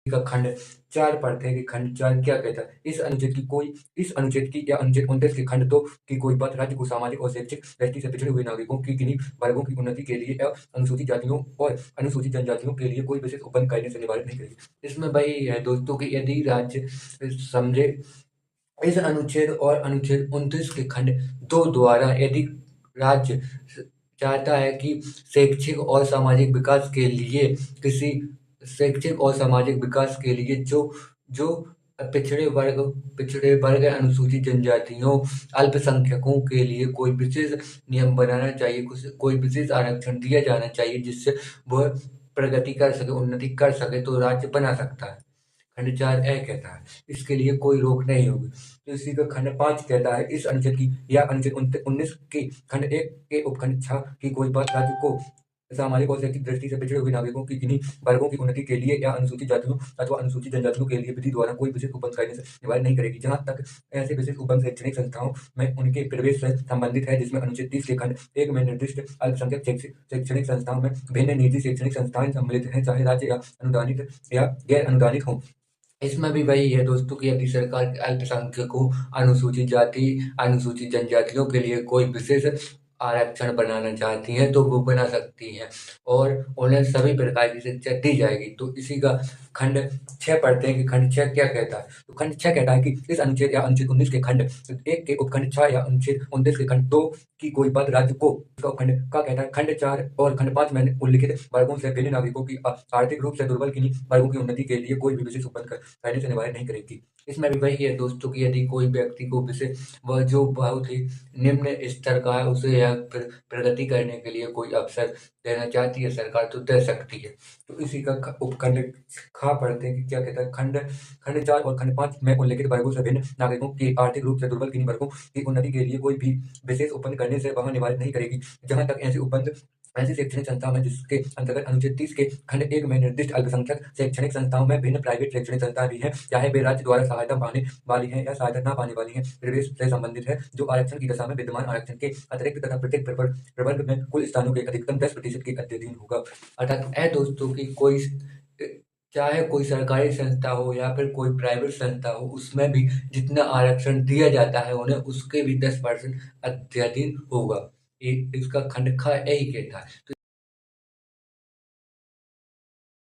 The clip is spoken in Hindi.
का खंड 4 पढ़ते हैं कि खंड 4 क्या कहता है। इस अनुच्छेद की या अनुच्छेद 29 के खंड 2 की कोई बात राज्य को सामाजिक और शैक्षिक दृष्टि से पिछड़े हुए नागरिकों की किन्हीं वर्गों की उन्नति के लिए या अनुसूचित जातियों और अनुसूचित जनजातियों के लिए कोई विशेष उपबंध करने से निवारित नहीं करेगी। इसमें वही है दोस्तों कि यदि राज्य समझे इस अनुच्छेद और अनुच्छेद 29 के खंड 2 द्वारा यदि राज्य चाहता है कि शैक्षिक और सामाजिक विकास के लिए किसी शैक्षिक और सामाजिक विकास के लिए जो जो पिछड़े वर्ग अनुसूचित जनजातियों अल्पसंख्यकों के लिए कोई विशेष नियम बनाना चाहिए, कोई विशेष आरक्षण दिया जाना चाहिए जिससे वह प्रगति कर सके, उन्नति कर सके, तो राज्य बना सकता है। खंड 4 ए कहता है इसके लिए कोई रोक नहीं होगी। तो इसी का खंड 5 कहता है इस अनुच्छेद की या अनुच्छेद 19 के खंड 1 के उपखंड 6 की कोई बात राज्य को सामाजिक और शैक्षिक दृष्टि से पिछड़े हुए नागरिकों की किन्हीं वर्गों की उन्नति के लिए या अनुसूचित जातियों अथवा अनुसूचित जनजातियों के लिए विधि द्वारा कोई विशेष उपबंध करने से निवारण नहीं करेगी। जहां तक ऐसे विशेष उपबंध शैक्षणिक संस्थाओं में उनके प्रवेश से संबंधित है, जिसमें अनुच्छेद 30 के खंड 1 में निर्दिष्ट अल्पसंख्यक शैक्षणिक संस्थाओं में भिन्न निजी शैक्षणिक संस्थाएं सम्मिलित हैं, चाहे राज्य या अनुदानित या गैर अनुदानित हों। इसमें भी वही है दोस्तों कि यदि सरकार अल्पसंख्यकों, अनुसूचित जाति, अनुसूचित जनजातियों के लिए कोई विशेष आरक्षण बनाना चाहती है तो वो बना सकती है और उन्हें सभी प्रकार की शिक्षा दी जाएगी। तो इसी का खंड 6 पढ़ते हैं कि खंड 6 क्या कहता है। तो खंड 6 कहता है कि इस अनुच्छेद या अनुच्छेद 19 के खंड 1 के उपखंड 6 या अनुच्छेद 29 के खंड 2 की कोई बात राज्य को इसका उपखंड का कहता है। खंड 4 और खंड 5 में उल्लिखित वर्गों से भिन्न नागरिकों की आर्थिक रूप से दुर्बल किन्हीं वर्गों की उन्नति के लिए कोई भी विशेष उपबंध करने से निवारण नहीं करेगी। इसमें भी वही है दोस्तों कि यदि कोई व्यक्ति को विशेष वह जो बहुत ही निम्न स्तर का है उसे या फिर प्रगति करने के लिए कोई अवसर देना चाहती है सरकार तो दे सकती है। तो इसी का उपखंड खा पढ़ते हैं कि क्या कहता है। खंड 4 और खंड 5 में उल्लिखित वर्गों से भिन्न नागरिकों की आर्थिक रूप से दुर्बल किन्हीं वर्गों की उन्नति के लिए कोई भी विशेष उपबंध करने से वह निवारित नहीं करेगी। जहां तक ऐसे उपबंध ऐसी शैक्षणिक संस्थाओं में जिसके अंतर्गत अनुच्छेद 30 के खंड 1 में निर्दिष्ट अल्पसंख्यक शैक्षणिक संस्थाओं में भिन्न प्राइवेट शैक्षणिक संस्थाएं भी हैं, चाहे वे राज्य द्वारा सहायता पाने वाली हैं या सहायता न पाने वाली हैं, प्रवेश से संबंधित है, जो आरक्षण की दशा में विद्यमान आरक्षण के अतिरिक्त तथा प्रत्येक प्रवर्ग में कुल स्थानों के अधिकतम 10% के अधीन होगा। अर्थात ऐ दोस्तों की कोई चाहे कोई सरकारी संस्था हो या फिर कोई प्राइवेट संस्था हो, उसमें भी जितना आरक्षण दिया जाता है उन्हें उसके भी 10% अत्यधिक होगा। इसका खंड ख यही कहता है। तो